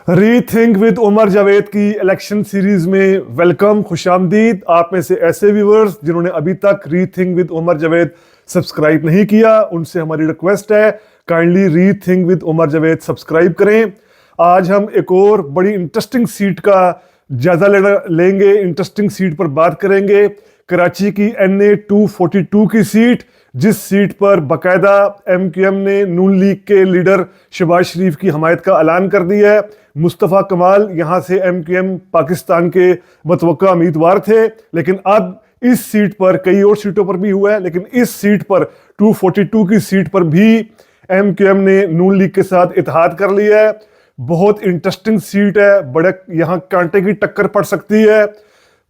Rethink with Umar Javed की election series में welcome, खुशामदीद। आप में से ऐसे व्यूअर्स जिन्होंने अभी तक rethink with Umar Javed subscribe नहीं किया, उनसे हमारी रिक्वेस्ट है kindly rethink with Umar Javed subscribe करें। आज हम एक और बड़ी इंटरेस्टिंग सीट का जायजा लेंगे, इंटरेस्टिंग सीट पर बात करेंगे। कराची की NA 242 की सीट, जिस सीट पर बकायदा MQM ने नून लीग के लीडर शहबाज शरीफ की हमायत का ऐलान कर दिया है। मुस्तफ़ा कमाल यहाँ से MQM पाकिस्तान के मतवक्का उम्मीदवार थे, लेकिन अब इस सीट पर, कई और सीटों पर भी हुआ है, लेकिन इस सीट पर 242 की सीट पर भी MQM ने नून लीग के साथ इत्तेहाद कर लिया है। बहुत इंटरेस्टिंग सीट है, बड़े यहाँ कांटे की टक्कर पड़ सकती है।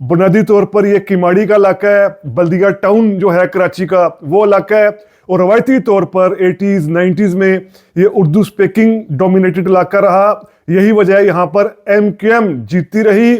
बुनियादी तौर पर यह किमाड़ी का इलाका है, बल्दिया टाउन जो है कराची का वो इलाका है, और रवायती तौर पर 80s 90s में ये उर्दू स्पीकिंग डोमिनेटेड इलाका रहा। यही वजह है यहाँ पर MQM जीतती रही।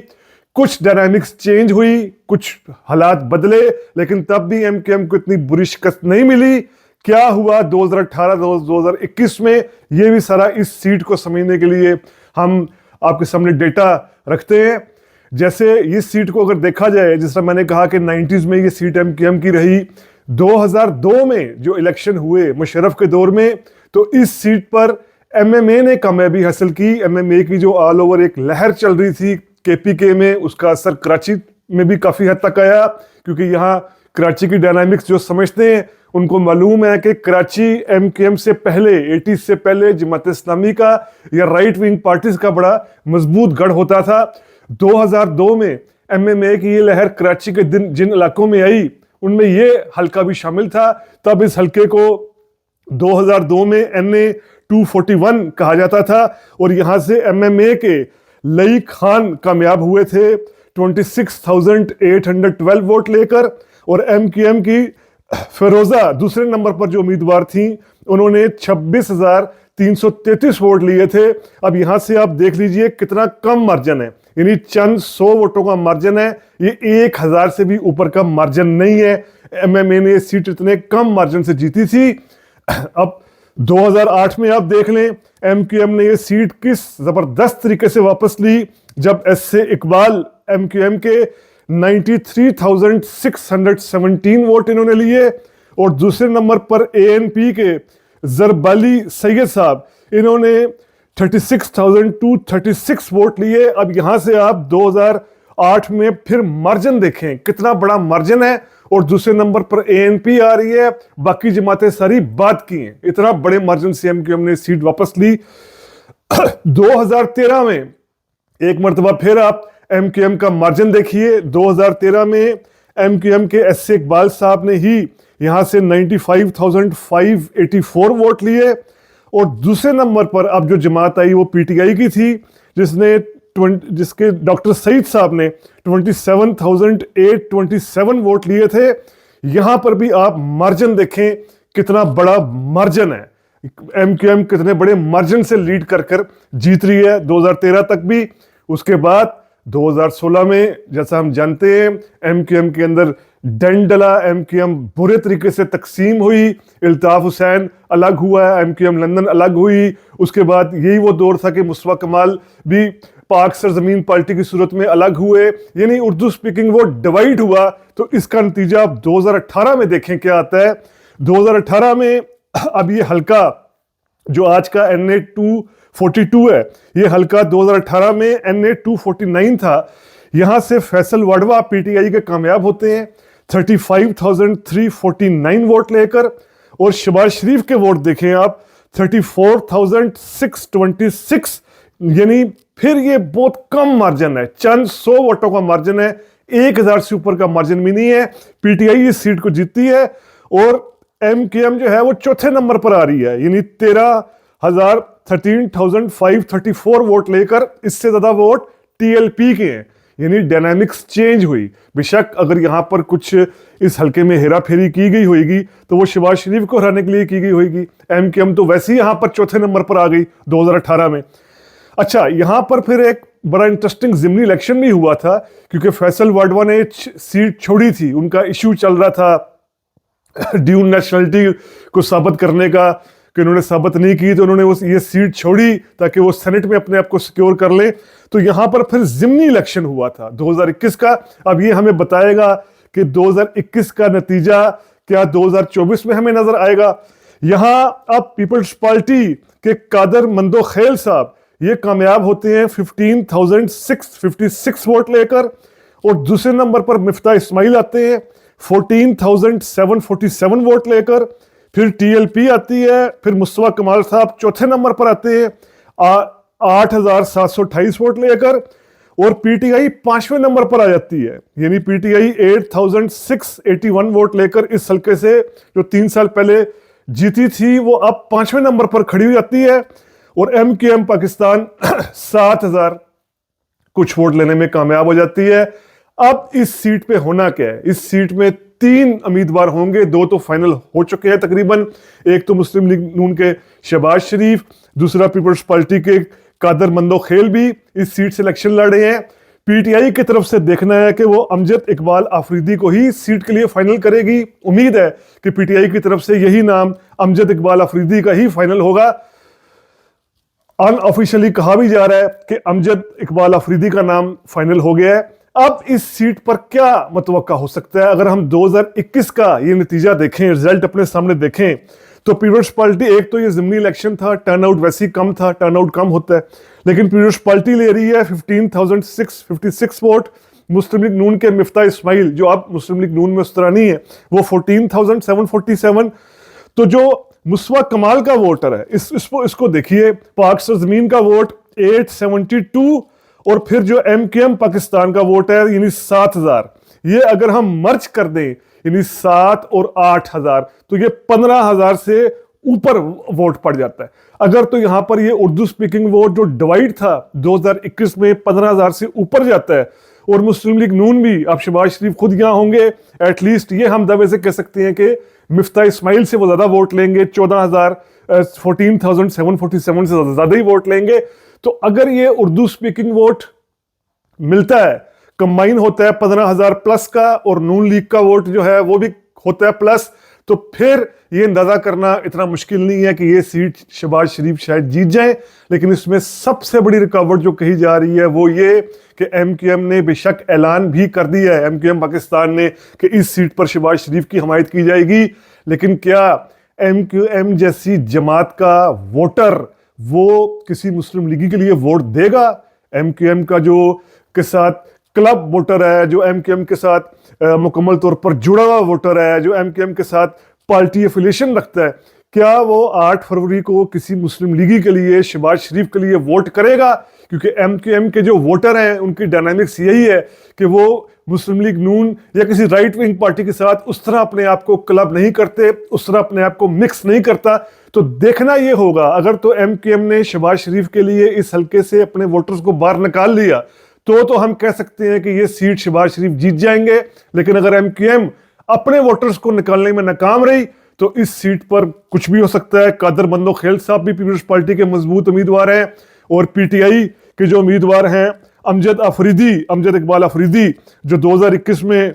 कुछ डायनामिक्स चेंज हुई, कुछ हालात बदले, लेकिन तब भी MQM को इतनी बुरी शिकस्त नहीं मिली। क्या हुआ 2018-2021 में, ये भी सारा इस सीट को समझने के लिए हम आपके सामने डेटा रखते हैं। जैसे इस सीट को अगर देखा जाए, जिस तरह मैंने कहा कि 90s में ये सीट MQM की रही, 2002 में जो इलेक्शन हुए मुशर्रफ के दौर में, तो इस सीट पर MMA ने कामयाबी हासिल की। MMA की जो ऑल ओवर एक लहर चल रही थी KPK में, उसका असर कराची में भी काफ़ी हद तक आया, क्योंकि यहाँ कराची की डायनामिक्स जो समझते हैं उनको मालूम है कि कराची MQM से पहले, 80s से पहले जमात इस्लामी का या राइट विंग पार्टीज का बड़ा मजबूत गढ़ होता था। 2002 में MMA की ये लहर कराची के जिन इलाकों में आई, उनमें ये हल्का भी शामिल था। तब इस हल्के को 2002 में NA 241 कहा जाता था, और यहाँ से MMA के लई खान कामयाब हुए थे 26,812 वोट लेकर, और MQM की फिरोजा दूसरे नंबर पर जो उम्मीदवार थी, उन्होंने 26,333 वोट लिए थे। अब यहां से आप देख लीजिए कितना कम मार्जिन है, यानी चंद 100 वोटों का मार्जिन है, ये 1000 से भी ऊपर का मार्जिन नहीं है। MMA ने सीट इतने कम मार्जिन से जीती थी। अब 2008 में आप देख लें MQM ने ये सीट किस जबरदस्त तरीके से वापस ली, जब SA इकबाल MQM के 93,617 वोट इन्होंने लिए, और दूसरे नंबर पर ANP के जरबाली सैयद साहब, इन्होंने 36,236 वोट लिए। अब यहां से आप 2008 में फिर मार्जिन देखें, कितना बड़ा मार्जिन है, और दूसरे नंबर पर ANP आ रही है, बाकी जमातें सारी बात की हैं। इतना बड़े मार्जिन से MQM ने सीट वापस ली। 2013 में एक मरतबा फिर आप MQM का मार्जिन देखिए। 2013 में MQM के SA इकबाल साहब ने ही यहां से 95,584 वोट लिए, और दूसरे नंबर पर अब जो जमात आई वो PTI की थी, जिसके डॉक्टर सईद साहब ने 27,827 वोट लिए थे। यहां पर भी आप मार्जिन देखें, कितना बड़ा मार्जिन है। MQM कितने बड़े मार्जिन से लीड कर जीत रही है 2013 तक भी। उसके बाद 2016 में, जैसा हम जानते हैं, MQM के अंदर डंड डला, MQM बुरे तरीके से तकसीम हुई। इल्ताफ हुसैन अलग हुआ, MQM लंदन अलग हुई। उसके बाद यही वो दौर था कि मुस्तफ़ा कमाल भी पाक सरजमीन पार्टी की सूरत में अलग हुए, यानी उर्दू स्पीकिंग वो डिवाइड हुआ। तो इसका नतीजा अब 2018 में देखें क्या आता है। 2018 में अब ये हल्का जो आज का NA 242 है, ये हल्का 2018 में NA 249 था। यहां से फैसल वाडवा PTI के कामयाब होते हैं 35,349 वोट लेकर, और शहबाज शरीफ के वोट देखें आप 34,626, यानी फिर ये बहुत कम मार्जिन है, चंद 100 वोटों का मार्जिन है, 1000 से ऊपर का मार्जिन भी नहीं है। PTI इस सीट को जीतती है, और MQM जो है वो चौथे नंबर पर आ रही है, यानी 13,534 वोट लेकर। इससे ज्यादा वोट TLP के हैं, यानी डायनामिक्स चेंज हुई। बेशक अगर यहां पर कुछ इस हल्के में हेरा फेरी की गई होगी तो वो शहबाज शरीफ को हराने के लिए की गई होगी। MQM तो वैसे ही यहां पर चौथे नंबर पर आ गई 2018 में। अच्छा, यहां पर फिर एक बड़ा इंटरेस्टिंग ज़िमनी इलेक्शन भी हुआ था, क्योंकि फैसल वाडवा ने सीट छोड़ी थी। उनका इशू चल रहा था ड्यूल नेशनलिटी को साबित करने का, कि उन्होंने साबित नहीं की तो उन्होंने ये सीट छोड़ी ताकि वो सेनेट में अपने आप को सिक्योर कर ले। तो यहां पर फिर जिमनी इलेक्शन हुआ था 2021 का। अब ये हमें बताएगा कि 2021 का नतीजा क्या 2024 में हमें नजर आएगा। यहां अब पीपल्स पार्टी के कादर मंदोखेल साहब ये कामयाब होते हैं 15,656 वोट लेकर, और दूसरे नंबर पर मिफ्ता इस्माइल आते हैं 14,747 वोट लेकर। फिर टीएलपी आती है, फिर मुस्तफा कमाल साहब चौथे नंबर पर आते हैं 8,728 वोट लेकर, और पीटीआई 5वें नंबर पर आ जाती है, यानी पीटीआई 8,681 वोट लेकर इस हल्के से जो 3 साल पहले जीती थी वो अब 5वें नंबर पर खड़ी हो जाती है। और एमकेएम पाकिस्तान 7,000 कुछ वोट लेने में कामयाब हो जाती है। अब इस सीट पे होना क्या है, इस सीट में 3 उम्मीदवार होंगे, 2 तो फाइनल हो चुके हैं तकरीबन। एक तो मुस्लिम लीग नून के शहबाज शरीफ, दूसरा पीपल्स पार्टी के कादर मंदोखेल भी इस सीट से इलेक्शन लड़ रहे हैं। पीटीआई की तरफ से देखना है कि वो अमजद इकबाल आफरीदी को ही सीट के लिए फाइनल करेगी। उम्मीद है कि पीटीआई की तरफ से यही नाम अमजद इकबाल आफरीदी का ही फाइनल होगा। अनऑफिशियली कहा भी जा रहा है कि अमजद इकबाल आफरीदी का नाम फाइनल हो गया है। अब इस सीट पर क्या मतवक्का हो सकता है? अगर हम 2021 का ये नतीजा देखें, रिजल्ट अपने सामने देखें, तो पीपल्स पार्टी, एक तो ये ज़िमनी इलेक्शन था, टर्नआउट वैसे ही कम था, टर्नआउट कम होता है, लेकिन पीपल्स पार्टी ले रही है 15,656 वोट। मुस्लिम लीग नून के मिफ्ता इस्माइल, जो अब मुस्लिम लीग नून में उस तरह नहीं है, वो 14,747। तो जो मुस्तफा कमाल का वोटर है, इसको देखिए, पाक सरजमीन का वोट 872, और फिर जो एमकेएम पाकिस्तान का वोट है यानी 7,000, ये अगर हम मर्ज कर दें यानी 7 और 8,000, तो ये 15,000 से ऊपर वोट पड़ जाता है। अगर तो यहां पर ये उर्दू स्पीकिंग वोट जो डिवाइड था 2021 में 15,000 से ऊपर जाता है, और मुस्लिम लीग नून भी, अब शहबाज शरीफ खुद यहां होंगे, एटलीस्ट ये हम दावे से कह सकते हैं कि मिफ्ता इस्माइल से वो ज्यादा वोट लेंगे, 14,747 से ज्यादा ही वोट लेंगे। तो अगर ये उर्दू स्पीकिंग वोट मिलता है, कंबाइन होता है 15,000 प्लस का, और नून लीग का वोट जो है वो भी होता है प्लस, तो फिर ये अंदाजा करना इतना मुश्किल नहीं है कि ये सीट शहबाज शरीफ शायद जीत जाए। लेकिन इसमें सबसे बड़ी रुकावट जो कही जा रही है वो ये कि एमकेएम ने बेशक ऐलान भी कर दिया है, एमकेएम पाकिस्तान ने, कि इस सीट पर शहबाज शरीफ की हमायत की जाएगी, लेकिन क्या एमक्यूएम जैसी जमात का वोटर वो किसी मुस्लिम लीगी के लिए वोट देगा? एमक्यूएम का जो के साथ क्लब वोटर है, जो एमकेएम के साथ मुकम्मल तौर पर जुड़ा हुआ वोटर है, जो एमकेएम के साथ पार्टी एफिलिएशन रखता है, क्या वो 8 फरवरी को किसी मुस्लिम लीगी के लिए, शहबाज शरीफ के लिए वोट करेगा? क्योंकि एमकेएम के जो वोटर हैं उनकी डायनामिक्स यही है कि वो मुस्लिम लीग नून या किसी राइट विंग पार्टी के साथ उस तरह अपने आप को क्लब नहीं करते, उस तरह अपने आप को मिक्स नहीं करता। तो देखना ये होगा, अगर तो एमकेएम ने शहबाज शरीफ के लिए इस हल्के से अपने वोटर्स को बाहर निकाल लिया तो हम कह सकते हैं कि ये सीट शहबाज शरीफ जीत जाएंगे। लेकिन अगर एमकेएम अपने वोटर्स को निकालने में नाकाम रही तो इस सीट पर कुछ भी हो सकता है। कादर मंदोखेल साहब भी पीपल्स पार्टी के मजबूत उम्मीदवार हैं, और पीटीआई के जो उम्मीदवार हैं अमजद इकबाल आफरीदी, जो 2021 में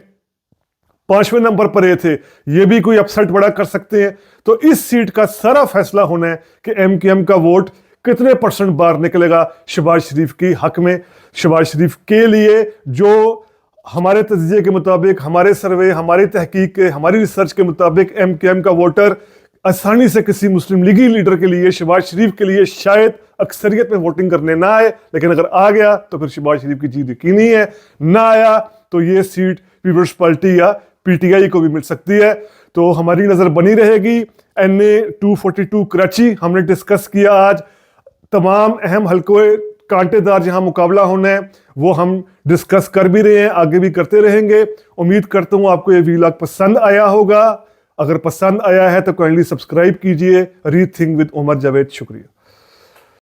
5वें नंबर पर ये थे, ये भी कोई अपसेट बड़ा कर सकते हैं। तो इस सीट का सारा फैसला होना है कि एमकेएम का वोट कितने % बाहर निकलेगा शहबाज शरीफ की हक में, शहबाज शरीफ के लिए, जो हमारे तज्जिए के मुताबिक, हमारे सर्वे, हमारी तहकीक के, हमारी रिसर्च के मुताबिक एमकेएम का वोटर आसानी से किसी मुस्लिम लीगी लीडर के लिए, शहबाज शरीफ के लिए शायद अक्सरियत में वोटिंग करने ना आए, लेकिन अगर आ गया तो फिर शहबाज शरीफ की जीत यकीनी है। ना आया तो ये सीट पीपल्स पार्टी या पीटीआई को भी मिल सकती है। तो हमारी नजर बनी रहेगी। NA 242 कराची हमने डिस्कस किया आज। तमाम अहम हल्कों कांटेदार जहां मुकाबला होना है वो हम डिस्कस कर भी रहे हैं, आगे भी करते रहेंगे। उम्मीद करता हूं आपको ये व्लॉग पसंद आया होगा। अगर पसंद आया है तो काइंडली सब्सक्राइब कीजिए। Rethink with Umar Javed. शुक्रिया।